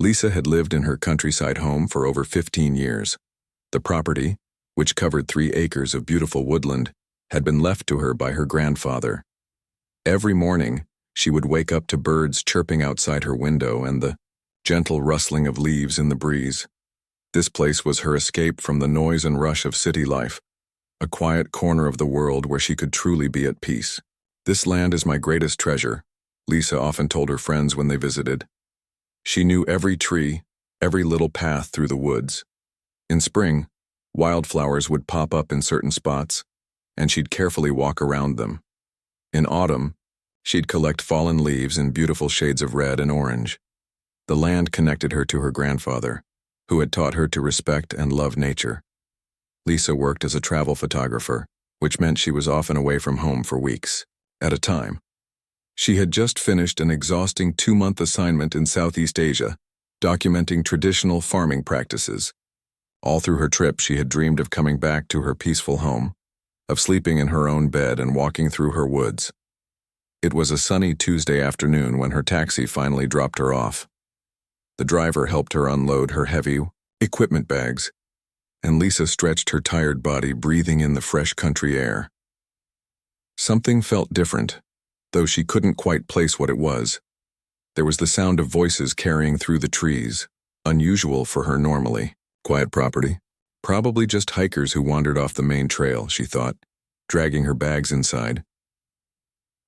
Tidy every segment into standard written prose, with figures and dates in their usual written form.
Lisa had lived in her countryside home for over 15 years. The property, which covered 3 acres of beautiful woodland, had been left to her by her grandfather. Every morning, she would wake up to birds chirping outside her window and the gentle rustling of leaves in the breeze. This place was her escape from the noise and rush of city life, a quiet corner of the world where she could truly be at peace. "This land is my greatest treasure," Lisa often told her friends when they visited. She knew every tree, every little path through the woods. In spring, wildflowers would pop up in certain spots, and she'd carefully walk around them. In autumn, she'd collect fallen leaves in beautiful shades of red and orange. The land connected her to her grandfather, who had taught her to respect and love nature. Lisa worked as a travel photographer, which meant she was often away from home for weeks at a time. She had just finished an exhausting 2-month assignment in Southeast Asia, documenting traditional farming practices. All through her trip, she had dreamed of coming back to her peaceful home, of sleeping in her own bed and walking through her woods. It was a sunny Tuesday afternoon when her taxi finally dropped her off. The driver helped her unload her heavy equipment bags, and Lisa stretched her tired body, breathing in the fresh country air. Something felt different, though she couldn't quite place what it was. There was the sound of voices carrying through the trees, unusual for her normally. Quiet property. Probably just hikers who wandered off the main trail, she thought, dragging her bags inside.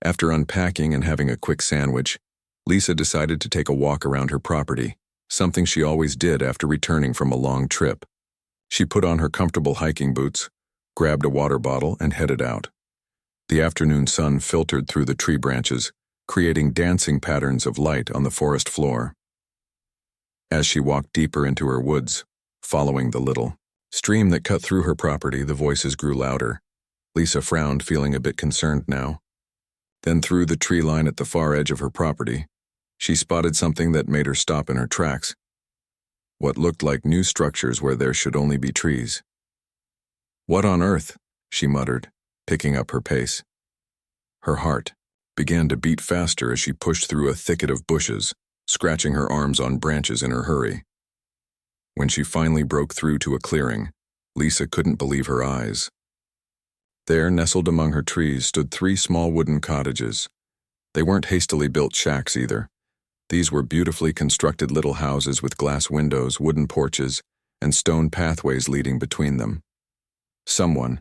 After unpacking and having a quick sandwich, Lisa decided to take a walk around her property, something she always did after returning from a long trip. She put on her comfortable hiking boots, grabbed a water bottle, and headed out. The afternoon sun filtered through the tree branches, creating dancing patterns of light on the forest floor. As she walked deeper into her woods, following the little stream that cut through her property, the voices grew louder. Lisa frowned, feeling a bit concerned now. Then through the tree line at the far edge of her property, she spotted something that made her stop in her tracks. What looked like new structures where there should only be trees. "What on earth?" she muttered, picking up her pace. Her heart began to beat faster as she pushed through a thicket of bushes, scratching her arms on branches in her hurry. When she finally broke through to a clearing, Lisa couldn't believe her eyes. There, nestled among her trees, stood 3 small wooden cottages. They weren't hastily built shacks either. These were beautifully constructed little houses with glass windows, wooden porches, and stone pathways leading between them. Someone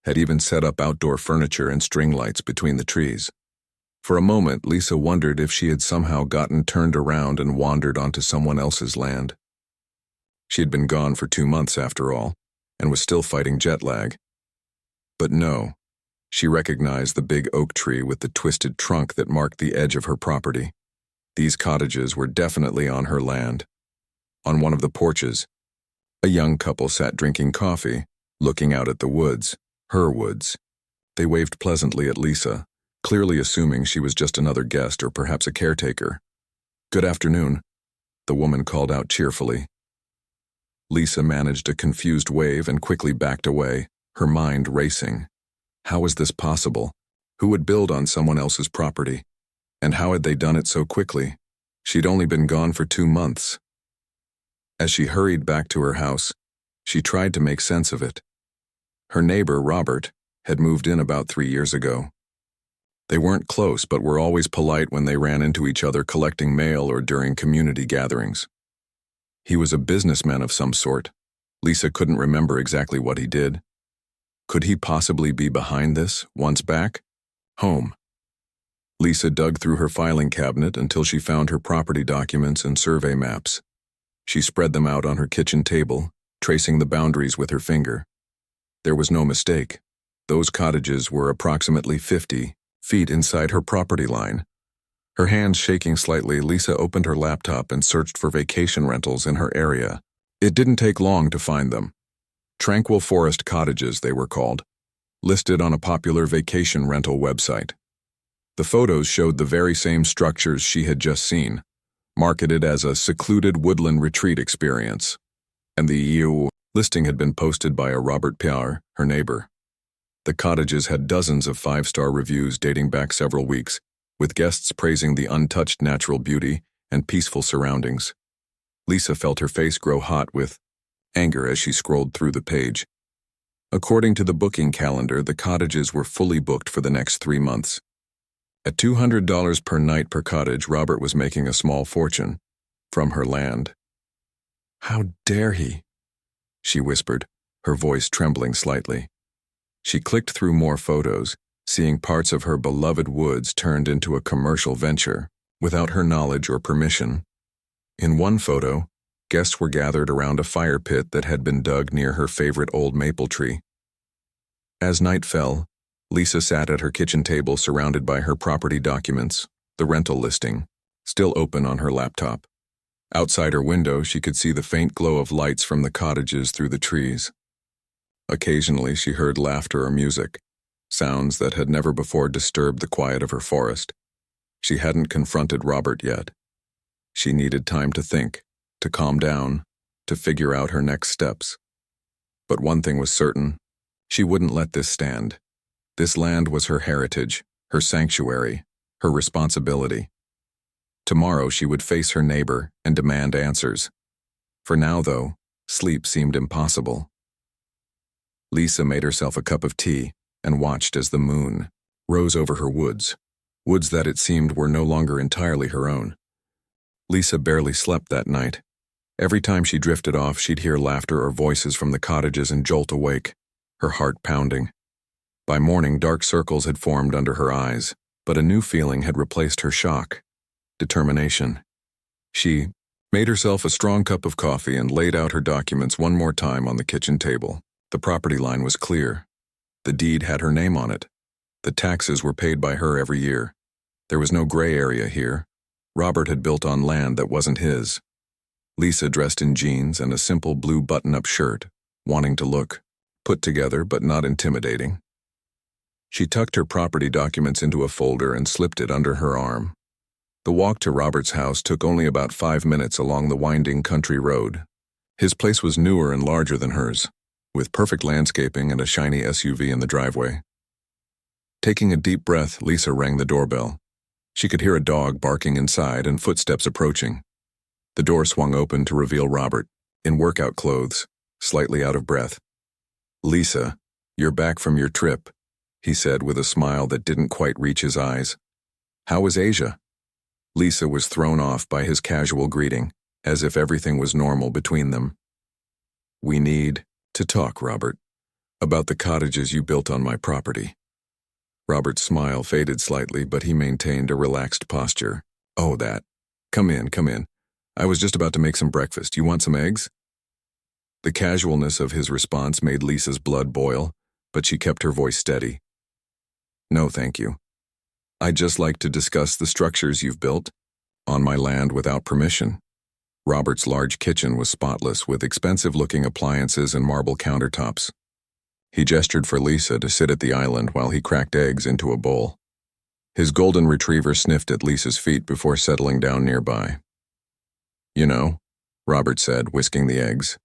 had even set up outdoor furniture and string lights between the trees. For a moment, Lisa wondered if she had somehow gotten turned around and wandered onto someone else's land. She had been gone for 2 months after all, and was still fighting jet lag. But no, she recognized the big oak tree with the twisted trunk that marked the edge of her property. These cottages were definitely on her land. On one of the porches, a young couple sat drinking coffee, looking out at the woods, her woods. They waved pleasantly at Lisa, clearly assuming she was just another guest or perhaps a caretaker. "Good afternoon," the woman called out cheerfully. Lisa managed a confused wave and quickly backed away, her mind racing. How was this possible? Who would build on someone else's property? And how had they done it so quickly? She'd only been gone for 2 months. As she hurried back to her house, she tried to make sense of it. Her neighbor, Robert, had moved in about 3 years ago. They weren't close, but were always polite when they ran into each other collecting mail or during community gatherings. He was a businessman of some sort. Lisa couldn't remember exactly what he did. Could he possibly be behind this, once back? Home. Lisa dug through her filing cabinet until she found her property documents and survey maps. She spread them out on her kitchen table, tracing the boundaries with her finger. There was no mistake. Those cottages were approximately 50 feet inside her property line. Her hands shaking slightly, Lisa opened her laptop and searched for vacation rentals in her area. It didn't take long to find them. Tranquil Forest Cottages, they were called, listed on a popular vacation rental website. The photos showed the very same structures she had just seen, marketed as a secluded woodland retreat experience. And the EU listing had been posted by a Robert Pierre, her neighbor. The cottages had dozens of 5-star reviews dating back several weeks, with guests praising the untouched natural beauty and peaceful surroundings. Lisa felt her face grow hot with anger as she scrolled through the page. According to the booking calendar, the cottages were fully booked for the next 3 months. At $200 per night per cottage, Robert was making a small fortune from her land. "How dare he?" she whispered, her voice trembling slightly. She clicked through more photos, seeing parts of her beloved woods turned into a commercial venture, without her knowledge or permission. In one photo, guests were gathered around a fire pit that had been dug near her favorite old maple tree. As night fell, Lisa sat at her kitchen table surrounded by her property documents, the rental listing, still open on her laptop. Outside her window, she could see the faint glow of lights from the cottages through the trees. Occasionally, she heard laughter or music, sounds that had never before disturbed the quiet of her forest. She hadn't confronted Robert yet. She needed time to think, to calm down, to figure out her next steps. But one thing was certain: she wouldn't let this stand. This land was her heritage, her sanctuary, her responsibility. Tomorrow she would face her neighbor and demand answers. For now, though, sleep seemed impossible. Lisa made herself a cup of tea and watched as the moon rose over her woods that it seemed were no longer entirely her own. Lisa barely slept that night. Every time she drifted off, she'd hear laughter or voices from the cottages and jolt awake, her heart pounding. By morning, dark circles had formed under her eyes, but a new feeling had replaced her shock: determination. She made herself a strong cup of coffee and laid out her documents one more time on the kitchen table. The property line was clear. The deed had her name on it. The taxes were paid by her every year. There was no gray area here. Robert had built on land that wasn't his. Lisa dressed in jeans and a simple blue button-up shirt, wanting to look put together but not intimidating. She tucked her property documents into a folder and slipped it under her arm. The walk to Robert's house took only about 5 minutes along the winding country road. His place was newer and larger than hers, with perfect landscaping and a shiny SUV in the driveway. Taking a deep breath, Lisa rang the doorbell. She could hear a dog barking inside and footsteps approaching. The door swung open to reveal Robert, in workout clothes, slightly out of breath. "Lisa, you're back from your trip," he said with a smile that didn't quite reach his eyes. "How was Asia?" Lisa was thrown off by his casual greeting, as if everything was normal between them. "We need to talk, Robert, about the cottages you built on my property." Robert's smile faded slightly, but he maintained a relaxed posture. "Oh, that. Come in, come in. I was just about to make some breakfast. You want some eggs?" The casualness of his response made Lisa's blood boil, but she kept her voice steady. "No, thank you. I'd just like to discuss the structures you've built on my land without permission." Robert's large kitchen was spotless, with expensive-looking appliances and marble countertops. He gestured for Lisa to sit at the island while he cracked eggs into a bowl. His golden retriever sniffed at Lisa's feet before settling down nearby. "You know," Robert said, whisking the eggs,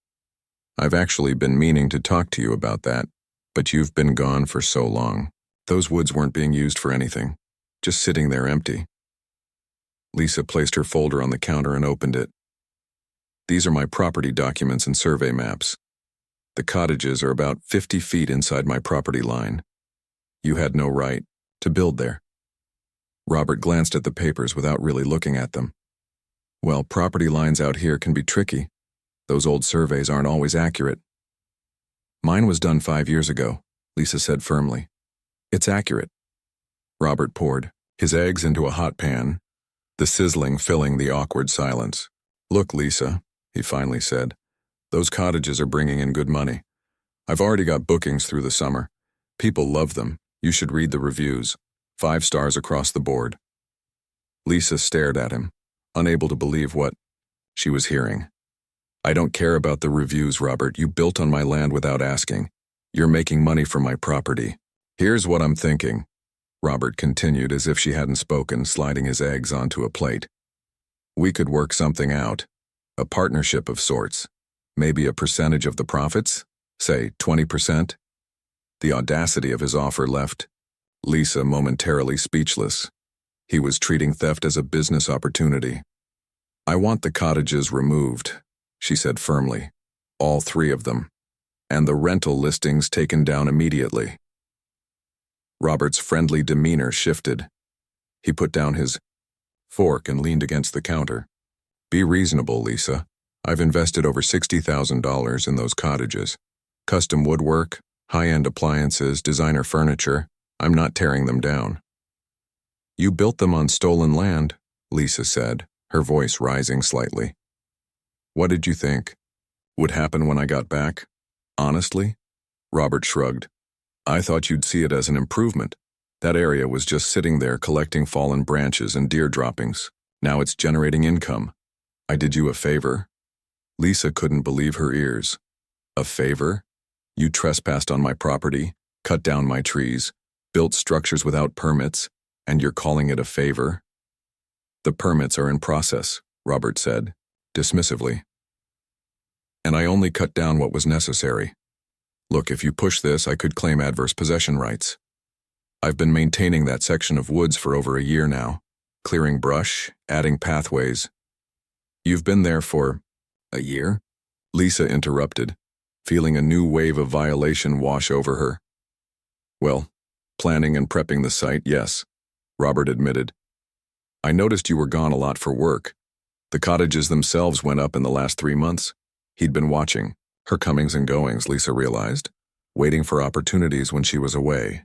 "I've actually been meaning to talk to you about that, but you've been gone for so long. Those woods weren't being used for anything, just sitting there empty." Lisa placed her folder on the counter and opened it. "These are my property documents and survey maps. The cottages are about 50 feet inside my property line. You had no right to build there." Robert glanced at the papers without really looking at them. "Well, property lines out here can be tricky. Those old surveys aren't always accurate." "Mine was done 5 years ago," Lisa said firmly. "It's accurate." Robert poured his eggs into a hot pan, the sizzling filling the awkward silence. "Look, Lisa," he finally said, "those cottages are bringing in good money. I've already got bookings through the summer. People love them. You should read the reviews. 5 stars across the board." Lisa stared at him, unable to believe what she was hearing. "I don't care about the reviews, Robert. You built on my land without asking. You're making money from my property. Here's what I'm thinking," Robert continued as if she hadn't spoken, sliding his eggs onto a plate. "We could work something out. A partnership of sorts. Maybe a percentage of the profits? Say 20%? The audacity of his offer left Lisa momentarily speechless. He was treating theft as a business opportunity. I want the cottages removed, she said firmly. All 3 of them. And the rental listings taken down immediately. Robert's friendly demeanor shifted. He put down his fork and leaned against the counter. Be reasonable, Lisa. I've invested over $60,000 in those cottages. Custom woodwork, high-end appliances, designer furniture. I'm not tearing them down. You built them on stolen land, Lisa said, her voice rising slightly. What did you think would happen when I got back? Honestly? Robert shrugged. I thought you'd see it as an improvement. That area was just sitting there collecting fallen branches and deer droppings. Now it's generating income. I did you a favor. Lisa couldn't believe her ears. A favor? You trespassed on my property, cut down my trees, built structures without permits, and you're calling it a favor? The permits are in process, Robert said, dismissively. And I only cut down what was necessary. Look, if you push this, I could claim adverse possession rights. I've been maintaining that section of woods for over a year now, clearing brush, adding pathways. You've been there for a year? Lisa interrupted, feeling a new wave of violation wash over her. Well, planning and prepping the site, yes, Robert admitted. I noticed you were gone a lot for work. The cottages themselves went up in the last 3 months. He'd been watching her comings and goings, Lisa realized, waiting for opportunities when she was away.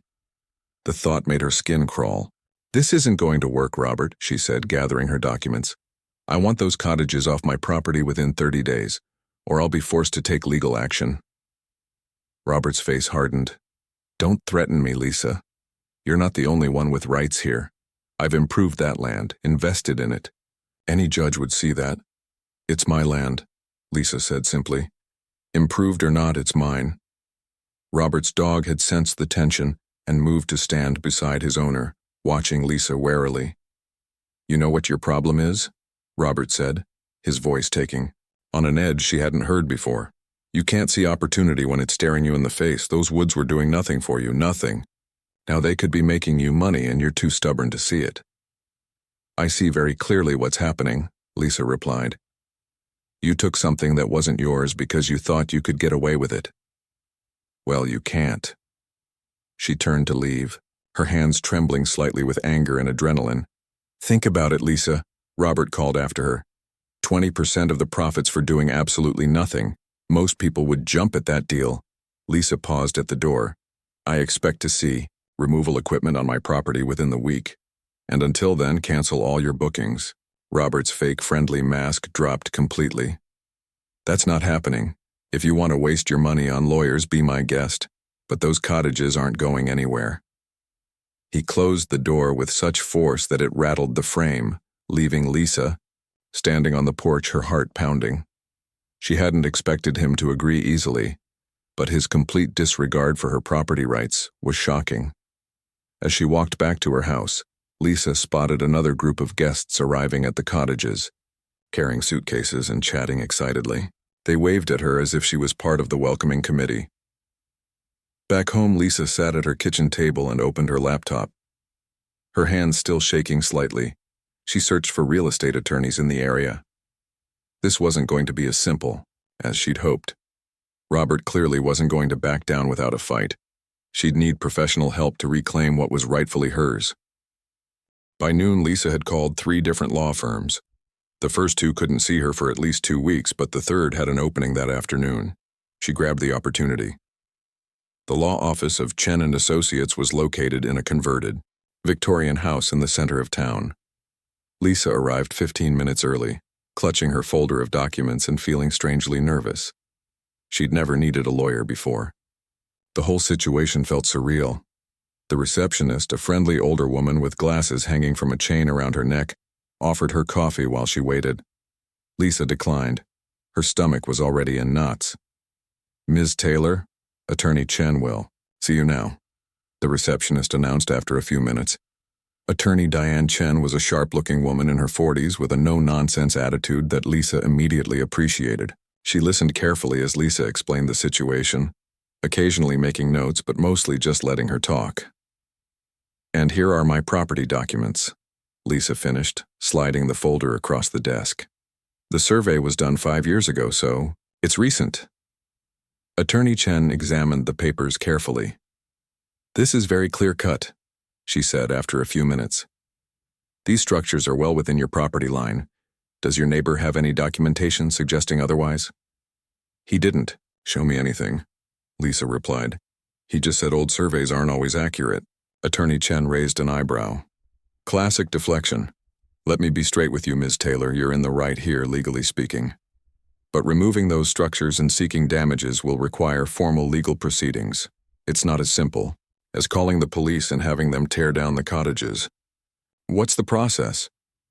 The thought made her skin crawl. This isn't going to work, Robert, she said, gathering her documents. I want those cottages off my property within 30 days, or I'll be forced to take legal action. Robert's face hardened. Don't threaten me, Lisa. You're not the only one with rights here. I've improved that land, invested in it. Any judge would see that. It's my land, Lisa said simply. Improved or not, it's mine. Robert's dog had sensed the tension and moved to stand beside his owner, watching Lisa warily. You know what your problem is? Robert said, his voice taking on an edge she hadn't heard before. You can't see opportunity when it's staring you in the face. Those woods were doing nothing for you, nothing. Now they could be making you money and you're too stubborn to see it. I see very clearly what's happening, Lisa replied. You took something that wasn't yours because you thought you could get away with it. Well, you can't. She turned to leave, her hands trembling slightly with anger and adrenaline. Think about it, Lisa, Robert called after her. 20% of the profits for doing absolutely nothing. Most people would jump at that deal. Lisa paused at the door. I expect to see removal equipment on my property within the week. And until then, cancel all your bookings. Robert's fake friendly mask dropped completely. That's not happening. If you want to waste your money on lawyers, be my guest. But those cottages aren't going anywhere. He closed the door with such force that it rattled the frame, leaving Lisa standing on the porch, her heart pounding. She hadn't expected him to agree easily, but his complete disregard for her property rights was shocking. As she walked back to her house, Lisa spotted another group of guests arriving at the cottages, carrying suitcases and chatting excitedly. They waved at her as if she was part of the welcoming committee. Back home, Lisa sat at her kitchen table and opened her laptop. Her hands still shaking slightly, she searched for real estate attorneys in the area. This wasn't going to be as simple as she'd hoped. Robert clearly wasn't going to back down without a fight. She'd need professional help to reclaim what was rightfully hers. By noon, Lisa had called 3 different law firms. The first 2 couldn't see her for at least 2 weeks, but the third had an opening that afternoon. She grabbed the opportunity. The law office of Chen & Associates was located in a converted Victorian house in the center of town. Lisa arrived 15 minutes early, clutching her folder of documents and feeling strangely nervous. She'd never needed a lawyer before. The whole situation felt surreal. The receptionist, a friendly older woman with glasses hanging from a chain around her neck, offered her coffee while she waited. Lisa declined. Her stomach was already in knots. Ms. Taylor, Attorney Chen will see you now, the receptionist announced after a few minutes. Attorney Diane Chen was a sharp-looking woman in her 40s with a no-nonsense attitude that Lisa immediately appreciated. She listened carefully as Lisa explained the situation, occasionally making notes but mostly just letting her talk. And here are my property documents, Lisa finished, sliding the folder across the desk. The survey was done 5 years ago, so it's recent. Attorney Chen examined the papers carefully. This is very clear-cut, she said after a few minutes. These structures are well within your property line. Does your neighbor have any documentation suggesting otherwise? He didn't show me anything, Lisa replied. He just said old surveys aren't always accurate. Attorney Chen raised an eyebrow. Classic deflection. Let me be straight with you, Ms. Taylor, you're in the right here, legally speaking. But removing those structures and seeking damages will require formal legal proceedings. It's not as simple as calling the police and having them tear down the cottages. What's the process?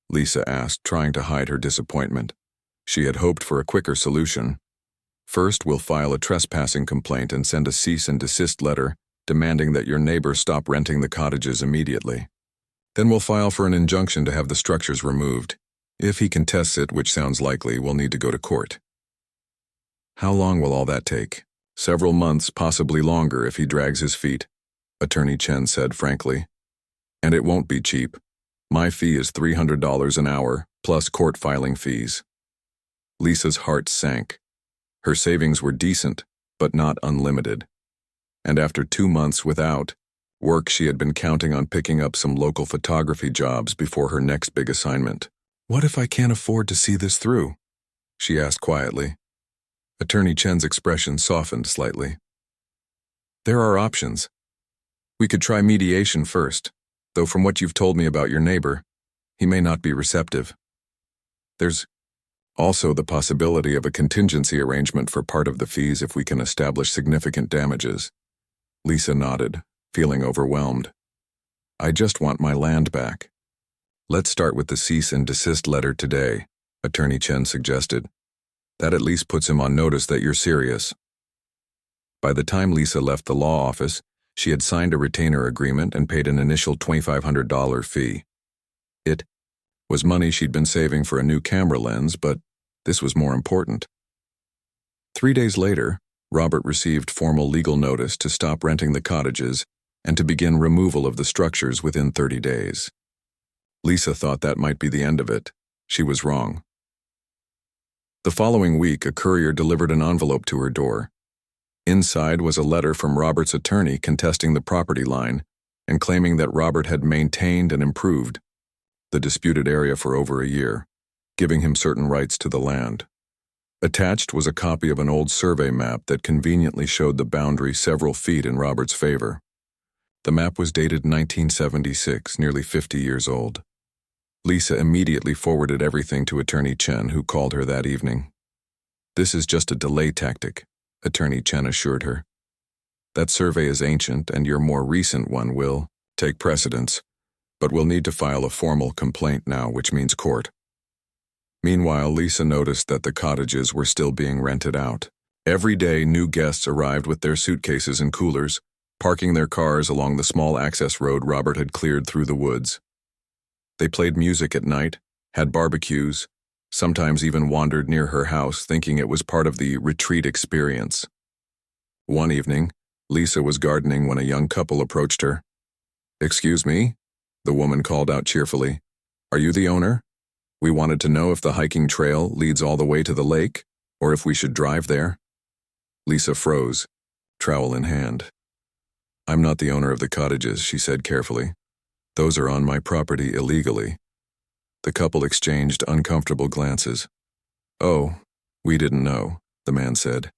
Lisa asked, trying to hide her disappointment. She had hoped for a quicker solution. First, we'll file a trespassing complaint and send a cease and desist letter demanding that your neighbor stop renting the cottages immediately. Then we'll file for an injunction to have the structures removed. If he contests it, which sounds likely, we'll need to go to court. How long will all that take? Several months, possibly longer if he drags his feet, Attorney Chen said frankly. And it won't be cheap. My fee is $300 an hour, plus court filing fees. Lisa's heart sank. Her savings were decent, but not unlimited. And after 2 months without work, she had been counting on picking up some local photography jobs before her next big assignment. What if I can't afford to see this through? She asked quietly. Attorney Chen's expression softened slightly. There are options. We could try mediation first, though from what you've told me about your neighbor, he may not be receptive. There's also the possibility of a contingency arrangement for part of the fees if we can establish significant damages. Lisa nodded, feeling overwhelmed. I just want my land back. Let's start with the cease and desist letter today, Attorney Chen suggested. That at least puts him on notice that you're serious. By the time Lisa left the law office, she had signed a retainer agreement and paid an initial $2,500 fee. It was money she'd been saving for a new camera lens, but this was more important. 3 days later, Robert received formal legal notice to stop renting the cottages and to begin removal of the structures within 30 days. Lisa thought that might be the end of it. She was wrong. The following week, a courier delivered an envelope to her door. Inside was a letter from Robert's attorney contesting the property line and claiming that Robert had maintained and improved the disputed area for over a year, giving him certain rights to the land. Attached was a copy of an old survey map that conveniently showed the boundary several feet in Robert's favor. The map was dated 1976, nearly 50 years old. Lisa immediately forwarded everything to Attorney Chen, who called her that evening. This is just a delay tactic, Attorney Chen assured her. That survey is ancient, and your more recent one will take precedence, but we'll need to file a formal complaint now, which means court. Meanwhile, Lisa noticed that the cottages were still being rented out. Every day, new guests arrived with their suitcases and coolers, parking their cars along the small access road Robert had cleared through the woods. They played music at night, had barbecues, sometimes even wandered near her house thinking it was part of the retreat experience. One evening, Lisa was gardening when a young couple approached her. "Excuse me?" the woman called out cheerfully. "Are you the owner? We wanted to know if the hiking trail leads all the way to the lake, or if we should drive there." Lisa froze, trowel in hand. "I'm not the owner of the cottages," she said carefully. "Those are on my property illegally." The couple exchanged uncomfortable glances. "Oh, we didn't know," the man said.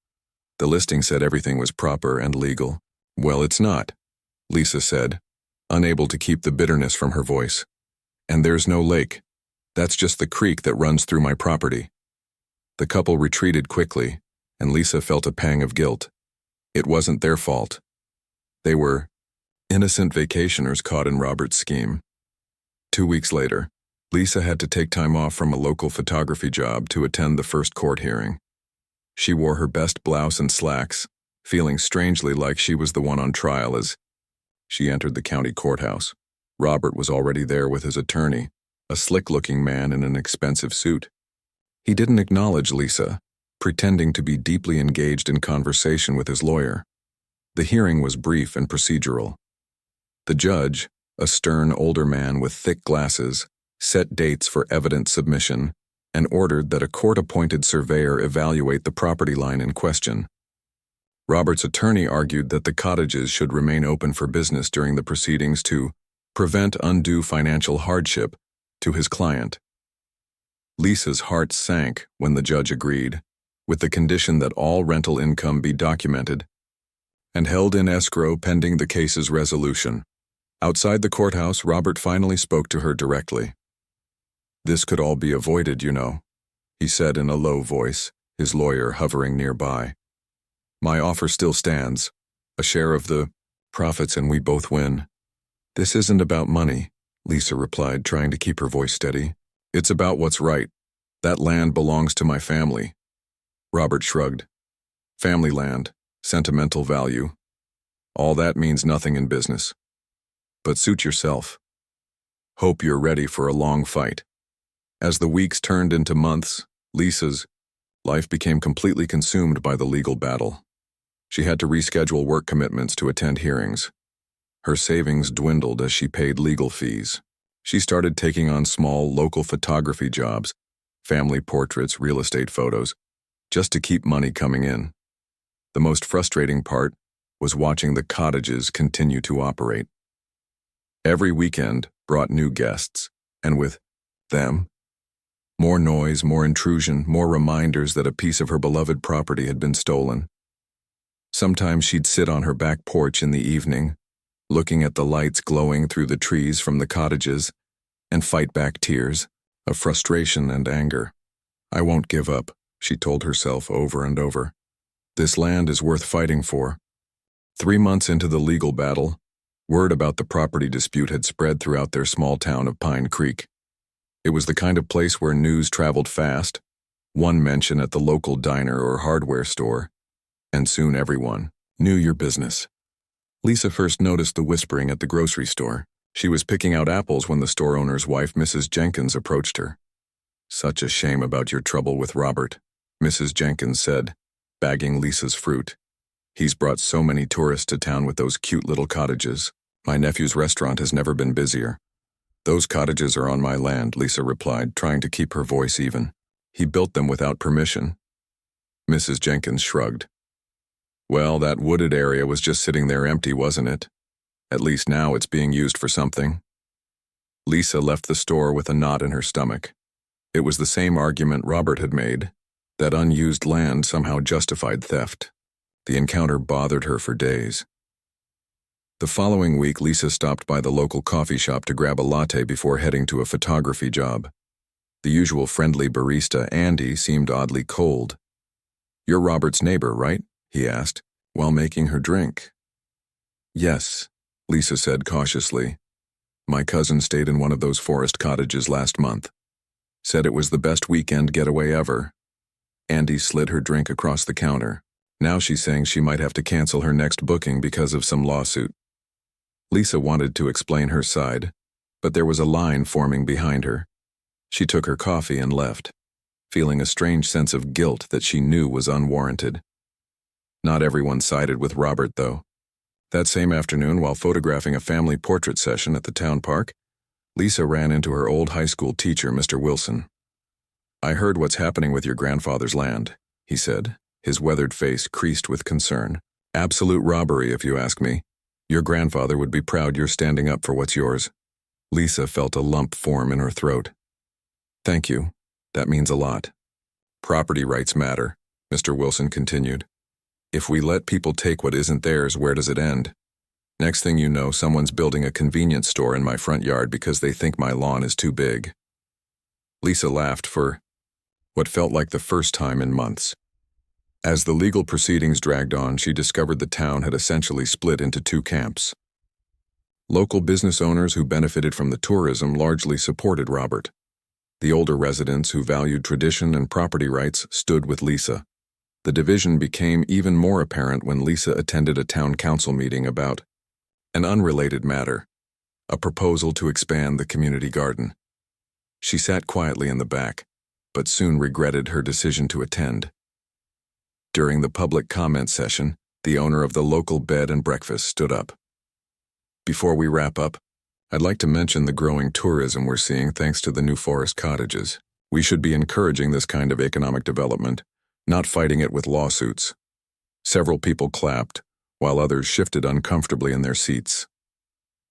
"The listing said everything was proper and legal." "Well, it's not," Lisa said, unable to keep the bitterness from her voice. "And there's no lake. That's just the creek that runs through my property." The couple retreated quickly, and Lisa felt a pang of guilt. It wasn't their fault. They were innocent vacationers caught in Robert's scheme. 2 weeks later, Lisa had to take time off from a local photography job to attend the first court hearing. She wore her best blouse and slacks, feeling strangely like she was the one on trial as she entered the county courthouse. Robert was already there with his attorney, a slick-looking man in an expensive suit. He didn't acknowledge Lisa, pretending to be deeply engaged in conversation with his lawyer. The hearing was brief and procedural. The judge, a stern older man with thick glasses, set dates for evidence submission and ordered that a court-appointed surveyor evaluate the property line in question. Robert's attorney argued that the cottages should remain open for business during the proceedings to prevent undue financial hardship to his client. Lisa's heart sank when the judge agreed, with the condition that all rental income be documented and held in escrow pending the case's resolution. Outside the courthouse, Robert finally spoke to her directly. "This could all be avoided, you know," he said in a low voice, his lawyer hovering nearby. "My offer still stands, a share of the profits and we both win." "This isn't about money," Lisa replied, trying to keep her voice steady. "It's about what's right. That land belongs to my family." Robert shrugged. "Family land, sentimental value. All that means nothing in business. But suit yourself. Hope you're ready for a long fight." As the weeks turned into months, Lisa's life became completely consumed by the legal battle. She had to reschedule work commitments to attend hearings. Her savings dwindled as she paid legal fees. She started taking on small local photography jobs, family portraits, real estate photos, just to keep money coming in. The most frustrating part was watching the cottages continue to operate. Every weekend brought new guests, and with them, more noise, more intrusion, more reminders that a piece of her beloved property had been stolen. Sometimes she'd sit on her back porch in the evening, looking at the lights glowing through the trees from the cottages, and fight back tears of frustration and anger. "I won't give up," she told herself over and over. "This land is worth fighting for." 3 months into the legal battle, word about the property dispute had spread throughout their small town of Pine Creek. It was the kind of place where news traveled fast, one mention at the local diner or hardware store, and soon everyone knew your business. Lisa first noticed the whispering at the grocery store. She was picking out apples when the store owner's wife, Mrs. Jenkins, approached her. "Such a shame about your trouble with Robert," Mrs. Jenkins said, bagging Lisa's fruit. "He's brought so many tourists to town with those cute little cottages. My nephew's restaurant has never been busier." "Those cottages are on my land," Lisa replied, trying to keep her voice even. "He built them without permission." Mrs. Jenkins shrugged. "Well, that wooded area was just sitting there empty, wasn't it? At least now it's being used for something." Lisa left the store with a knot in her stomach. It was the same argument Robert had made, that unused land somehow justified theft. The encounter bothered her for days. The following week, Lisa stopped by the local coffee shop to grab a latte before heading to a photography job. The usual friendly barista, Andy, seemed oddly cold. "You're Robert's neighbor, right?" he asked, while making her drink. "Yes," Lisa said cautiously. "My cousin stayed in one of those forest cottages last month. Said it was the best weekend getaway ever." Andy slid her drink across the counter. "Now she's saying she might have to cancel her next booking because of some lawsuit." Lisa wanted to explain her side, but there was a line forming behind her. She took her coffee and left, feeling a strange sense of guilt that she knew was unwarranted. Not everyone sided with Robert, though. That same afternoon, while photographing a family portrait session at the town park, Lisa ran into her old high school teacher, Mr. Wilson. "I heard what's happening with your grandfather's land," he said, his weathered face creased with concern. "Absolute robbery, if you ask me. Your grandfather would be proud you're standing up for what's yours." Lisa felt a lump form in her throat. "Thank you. That means a lot." "Property rights matter," Mr. Wilson continued. "If we let people take what isn't theirs, where does it end? Next thing you know, someone's building a convenience store in my front yard because they think my lawn is too big." Lisa laughed for what felt like the first time in months. As the legal proceedings dragged on, she discovered the town had essentially split into two camps. Local business owners who benefited from the tourism largely supported Robert. The older residents who valued tradition and property rights stood with Lisa. The division became even more apparent when Lisa attended a town council meeting about an unrelated matter, a proposal to expand the community garden. She sat quietly in the back, but soon regretted her decision to attend. During the public comment session, the owner of the local bed and breakfast stood up. "Before we wrap up, I'd like to mention the growing tourism we're seeing thanks to the new forest cottages. We should be encouraging this kind of economic development, not fighting it with lawsuits. Several people clapped, while others shifted uncomfortably in their seats.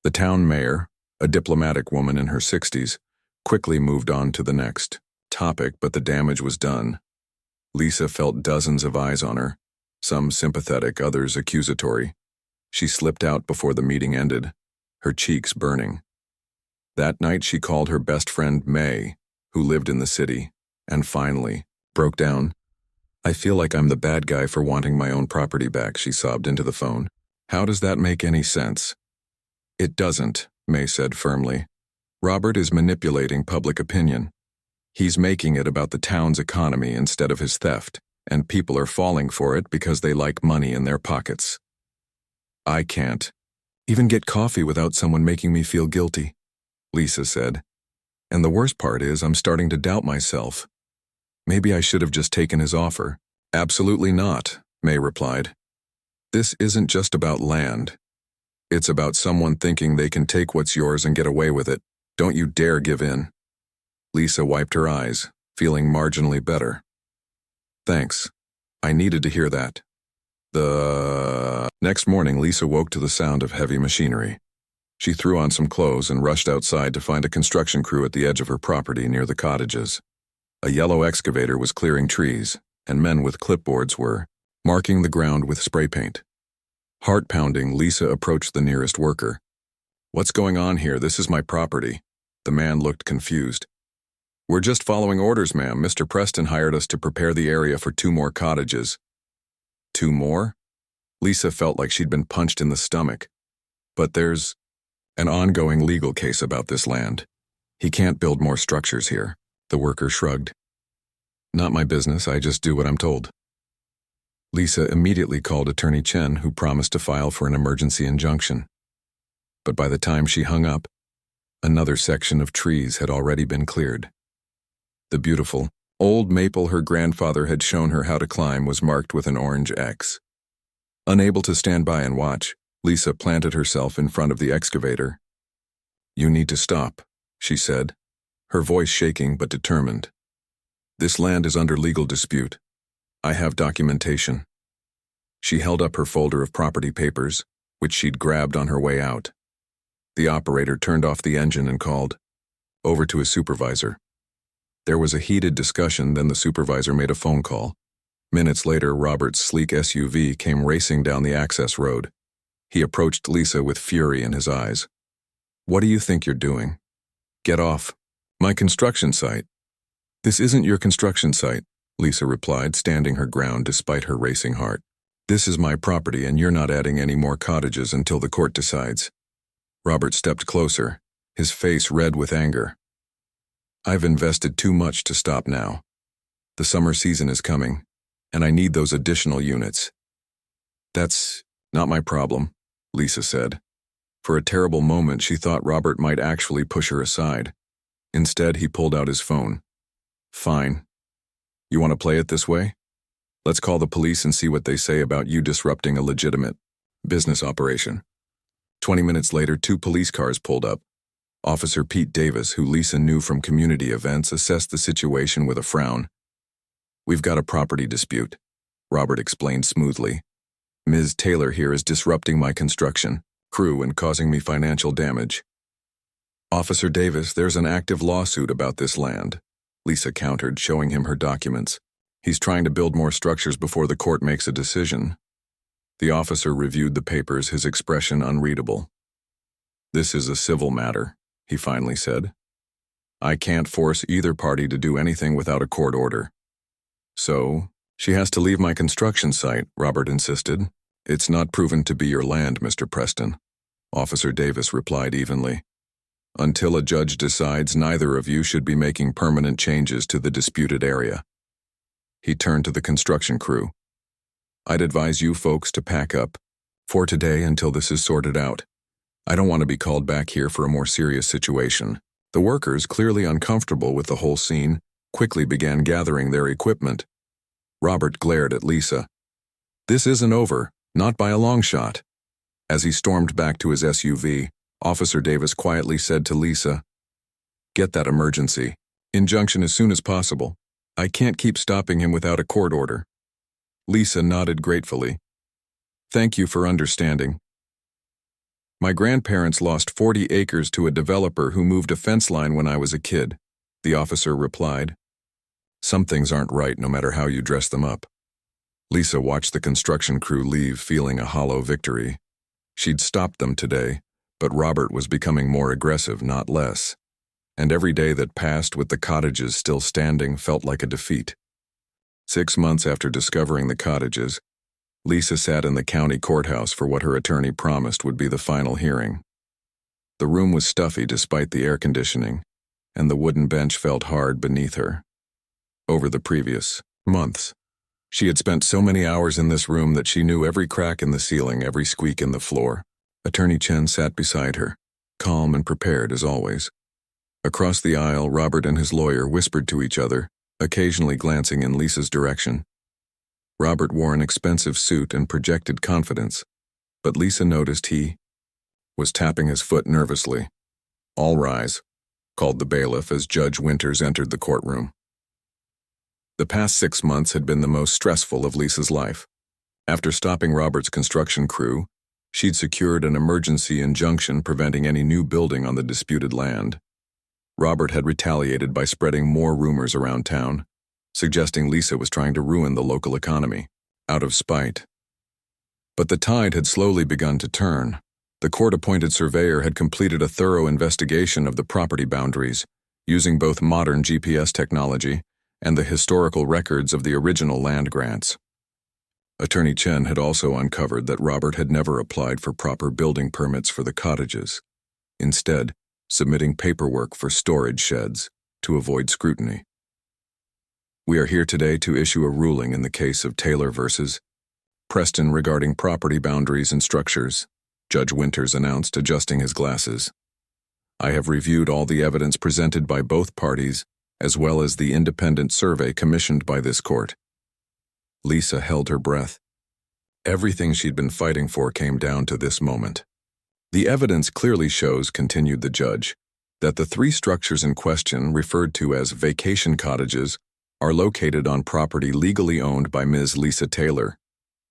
The town mayor, a diplomatic woman in her 60s, quickly moved on to the next topic, but the damage was done. Lisa felt dozens of eyes on her, some sympathetic, others accusatory. She slipped out before the meeting ended, her cheeks burning. That night she called her best friend May, who lived in the city, and finally broke down. "I feel like I'm the bad guy for wanting my own property back," she sobbed into the phone. "How does that make any sense?" "It doesn't," May said firmly. "Robert is manipulating public opinion. He's making it about the town's economy instead of his theft, and people are falling for it because they like money in their pockets. I can't even get coffee without someone making me feel guilty," Lisa said. "And the worst part is I'm starting to doubt myself. Maybe I should have just taken his offer." "Absolutely not," May replied. "This isn't just about land. It's about someone thinking they can take what's yours and get away with it. Don't you dare give in." Lisa wiped her eyes, feeling marginally better. "Thanks. I needed to hear that." The next morning, Lisa woke to the sound of heavy machinery. She threw on some clothes and rushed outside to find a construction crew at the edge of her property near the cottages. A yellow excavator was clearing trees, and men with clipboards were marking the ground with spray paint. Heart-pounding, Lisa approached the nearest worker. "What's going on here? This is my property." The man looked confused. "We're just following orders, ma'am. Mr. Preston hired us to prepare the area for 2 more cottages." 2 more? Lisa felt like she'd been punched in the stomach. "But there's an ongoing legal case about this land. He can't build more structures here." The worker shrugged. "Not my business, I just do what I'm told." Lisa immediately called Attorney Chen, who promised to file for an emergency injunction. But by the time she hung up, another section of trees had already been cleared. The beautiful, old maple her grandfather had shown her how to climb was marked with an orange X. Unable to stand by and watch, Lisa planted herself in front of the excavator. "You need to stop," she said, her voice shaking but determined. "This land is under legal dispute. I have documentation." She held up her folder of property papers, which she'd grabbed on her way out. The operator turned off the engine and called over to his supervisor. There was a heated discussion, then the supervisor made a phone call. Minutes later, Robert's sleek SUV came racing down the access road. He approached Lisa with fury in his eyes. "What do you think you're doing? Get off my construction site." "This isn't your construction site," Lisa replied, standing her ground despite her racing heart. "This is my property, and you're not adding any more cottages until the court decides." Robert stepped closer, his face red with anger. "I've invested too much to stop now. The summer season is coming, and I need those additional units." "That's not my problem," Lisa said. For a terrible moment, she thought Robert might actually push her aside. Instead, he pulled out his phone. "Fine. You want to play it this way? Let's call the police and see what they say about you disrupting a legitimate business operation." 20 minutes later, 2 police cars pulled up. Officer Pete Davis, who Lisa knew from community events, assessed the situation with a frown. "We've got a property dispute," Robert explained smoothly. "Ms. Taylor here is disrupting my construction crew and causing me financial damage." "Officer Davis, there's an active lawsuit about this land," Lisa countered, showing him her documents. "He's trying to build more structures before the court makes a decision." The officer reviewed the papers, his expression unreadable. "This is a civil matter," he finally said. "I can't force either party to do anything without a court order." "So, she has to leave my construction site," Robert insisted. "It's not proven to be your land, Mr. Preston," Officer Davis replied evenly. "Until a judge decides, neither of you should be making permanent changes to the disputed area." He turned to the construction crew. "I'd advise you folks to pack up for today until this is sorted out. I don't want to be called back here for a more serious situation." The workers, clearly uncomfortable with the whole scene, quickly began gathering their equipment. Robert glared at Lisa. "This isn't over, not by a long shot." As he stormed back to his SUV, Officer Davis quietly said to Lisa, "Get that emergency Injunction as soon as possible. I can't keep stopping him without a court order. Lisa nodded gratefully. Thank you for understanding. My grandparents lost 40 acres to a developer who moved a fence line when I was a kid, the officer replied. Some things aren't right no matter how you dress them up. Lisa watched the construction crew leave, feeling a hollow victory. She'd stopped them today, but Robert was becoming more aggressive, not less. And every day that passed with the cottages still standing felt like a defeat. 6 months after discovering the cottages, Lisa sat in the county courthouse for what her attorney promised would be the final hearing. The room was stuffy despite the air conditioning, and the wooden bench felt hard beneath her. Over the previous months, she had spent so many hours in this room that she knew every crack in the ceiling, every squeak in the floor. Attorney Chen sat beside her, calm and prepared as always. Across the aisle, Robert and his lawyer whispered to each other, occasionally glancing in Lisa's direction. Robert wore an expensive suit and projected confidence, but Lisa noticed he was tapping his foot nervously. All rise, called the bailiff as Judge Winters entered the courtroom. The past 6 months had been the most stressful of Lisa's life. After stopping Robert's construction crew, she'd secured an emergency injunction preventing any new building on the disputed land. Robert had retaliated by spreading more rumors around town, suggesting Lisa was trying to ruin the local economy, out of spite. But the tide had slowly begun to turn. The court-appointed surveyor had completed a thorough investigation of the property boundaries, using both modern GPS technology and the historical records of the original land grants. Attorney Chen had also uncovered that Robert had never applied for proper building permits for the cottages, instead submitting paperwork for storage sheds to avoid scrutiny. We are here today to issue a ruling in the case of Taylor versus Preston regarding property boundaries and structures, Judge Winters announced, adjusting his glasses. I have reviewed all the evidence presented by both parties, as well as the independent survey commissioned by this court. Lisa held her breath. Everything she'd been fighting for came down to this moment. The evidence clearly shows, continued the judge, that the 3 structures in question, referred to as vacation cottages, are located on property legally owned by Ms. Lisa Taylor.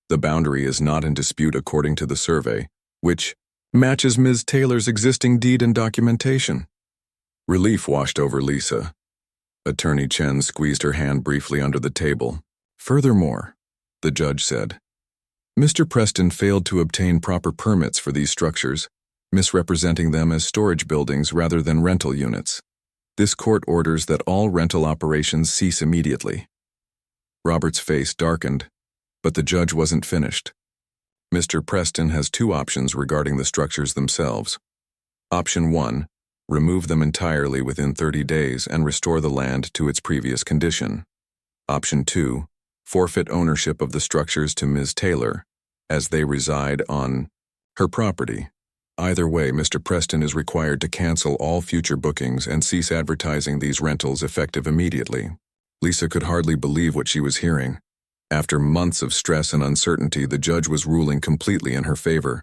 The boundary is not in dispute according to the survey, which matches Ms. Taylor's existing deed and documentation. Relief washed over Lisa. Attorney Chen squeezed her hand briefly under the table. Furthermore, the judge said, Mr. Preston failed to obtain proper permits for these structures, misrepresenting them as storage buildings rather than rental units. This court orders that all rental operations cease immediately. Robert's face darkened, but the judge wasn't finished. Mr. Preston has 2 options regarding the structures themselves. Option 1, remove them entirely within 30 days and restore the land to its previous condition. Option 2, forfeit ownership of the structures to Ms. Taylor, as they reside on her property. Either way, Mr. Preston is required to cancel all future bookings and cease advertising these rentals effective immediately. Lisa could hardly believe what she was hearing. After months of stress and uncertainty, the judge was ruling completely in her favor.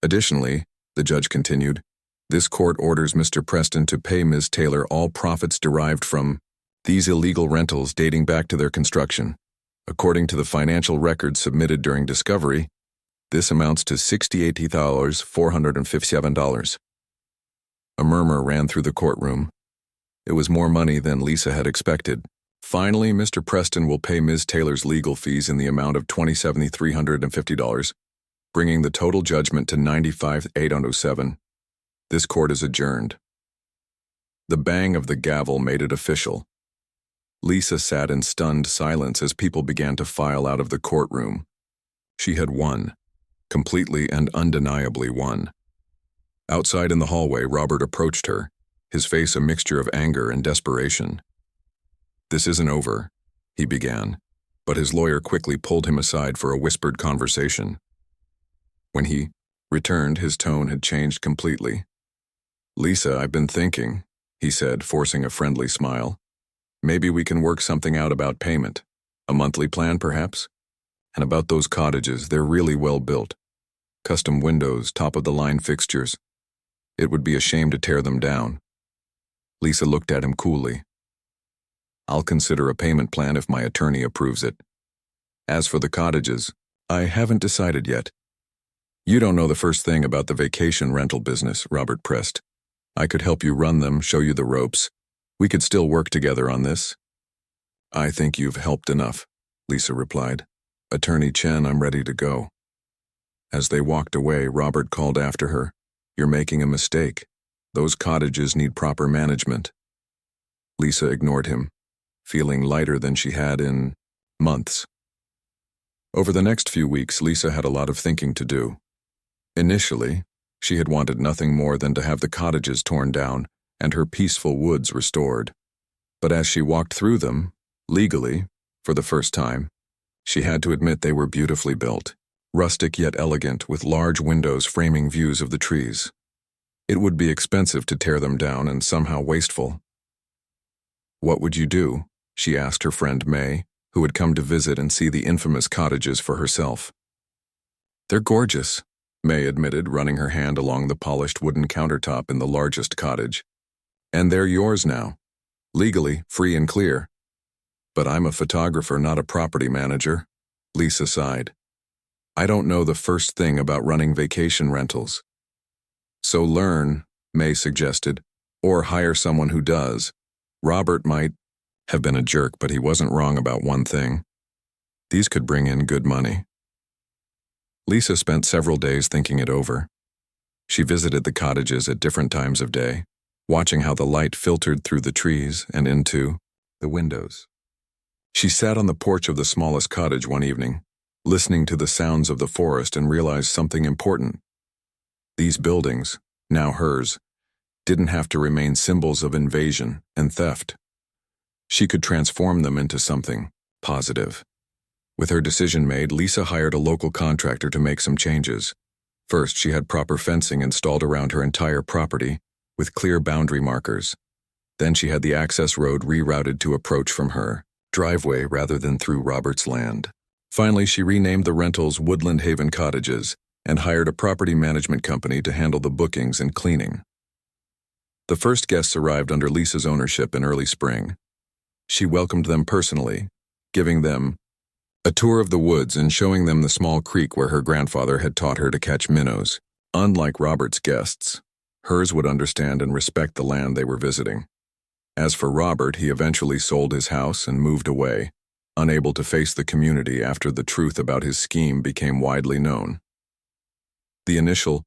Additionally, the judge continued, this court orders Mr. Preston to pay Ms. Taylor all profits derived from these illegal rentals dating back to their construction. According to the financial records submitted during discovery, this amounts to $68,457. A murmur ran through the courtroom. It was more money than Lisa had expected. Finally, Mr. Preston will pay Ms. Taylor's legal fees in the amount of $27,350, bringing the total judgment to $95,807. This court is adjourned. The bang of the gavel made it official. Lisa sat in stunned silence as people began to file out of the courtroom. She had won, completely and undeniably won. Outside in the hallway, Robert approached her, his face a mixture of anger and desperation. This isn't over, he began, but his lawyer quickly pulled him aside for a whispered conversation. When he returned, his tone had changed completely. Lisa, I've been thinking, he said, forcing a friendly smile. Maybe we can work something out about payment. A monthly plan, perhaps? And about those cottages, they're really well built. Custom windows, top-of-the-line fixtures. It would be a shame to tear them down. Lisa looked at him coolly. I'll consider a payment plan if my attorney approves it. As for the cottages, I haven't decided yet. You don't know the first thing about the vacation rental business, Robert pressed. I could help you run them, show you the ropes. We could still work together on this. I think you've helped enough, Lisa replied. Attorney Chen, I'm ready to go. As they walked away, Robert called after her. You're making a mistake. Those cottages need proper management. Lisa ignored him, feeling lighter than she had in months. Over the next few weeks, Lisa had a lot of thinking to do. Initially, she had wanted nothing more than to have the cottages torn down and her peaceful woods restored. But as she walked through them, legally, for the first time, she had to admit they were beautifully built, rustic yet elegant, with large windows framing views of the trees. It would be expensive to tear them down and somehow wasteful. What would you do? She asked her friend May, who had come to visit and see the infamous cottages for herself. They're gorgeous, May admitted, running her hand along the polished wooden countertop in the largest cottage. And they're yours now, legally, free and clear. But I'm a photographer, not a property manager, Lisa sighed. I don't know the first thing about running vacation rentals. So learn, May suggested, or hire someone who does. Robert might have been a jerk, but he wasn't wrong about one thing. These could bring in good money. Lisa spent several days thinking it over. She visited the cottages at different times of day, watching how the light filtered through the trees and into the windows. She sat on the porch of the smallest cottage one evening, listening to the sounds of the forest, and realized something important. These buildings, now hers, didn't have to remain symbols of invasion and theft. She could transform them into something positive. With her decision made, Lisa hired a local contractor to make some changes. First, she had proper fencing installed around her entire property, with clear boundary markers. Then she had the access road rerouted to approach from her driveway rather than through Robert's land. Finally, she renamed the rentals Woodland Haven Cottages and hired a property management company to handle the bookings and cleaning. The first guests arrived under Lisa's ownership in early spring. She welcomed them personally, giving them a tour of the woods and showing them the small creek where her grandfather had taught her to catch minnows. Unlike Robert's guests, hers would understand and respect the land they were visiting. As for Robert, he eventually sold his house and moved away, unable to face the community after the truth about his scheme became widely known. The initial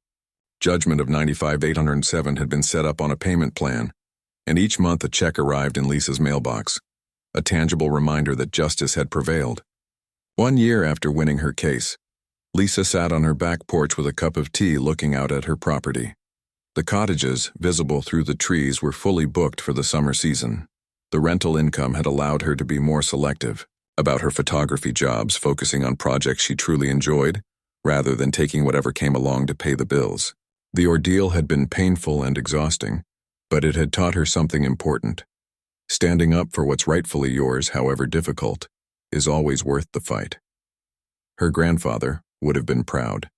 judgment of $95,807 had been set up on a payment plan, and each month a check arrived in Lisa's mailbox, a tangible reminder that justice had prevailed. 1 year after winning her case, Lisa sat on her back porch with a cup of tea looking out at her property. The cottages, visible through the trees, were fully booked for the summer season. The rental income had allowed her to be more selective about her photography jobs, focusing on projects she truly enjoyed, rather than taking whatever came along to pay the bills. The ordeal had been painful and exhausting, but it had taught her something important. Standing up for what's rightfully yours, however difficult, is always worth the fight. Her grandfather would have been proud.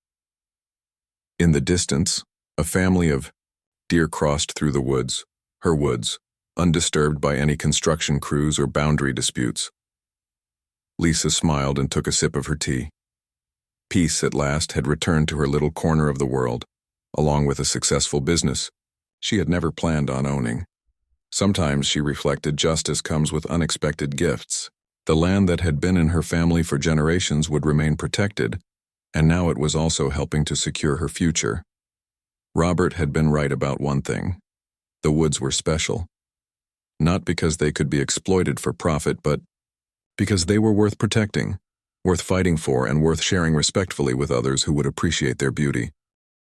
In the distance, a family of deer crossed through the woods, her woods, undisturbed by any construction crews or boundary disputes. Lisa smiled and took a sip of her tea. Peace, at last, had returned to her little corner of the world, along with a successful business she had never planned on owning. Sometimes, she reflected, justice comes with unexpected gifts. The land that had been in her family for generations would remain protected, and now it was also helping to secure her future. Robert had been right about one thing. The woods were special. Not because they could be exploited for profit, but because they were worth protecting, worth fighting for, and worth sharing respectfully with others who would appreciate their beauty.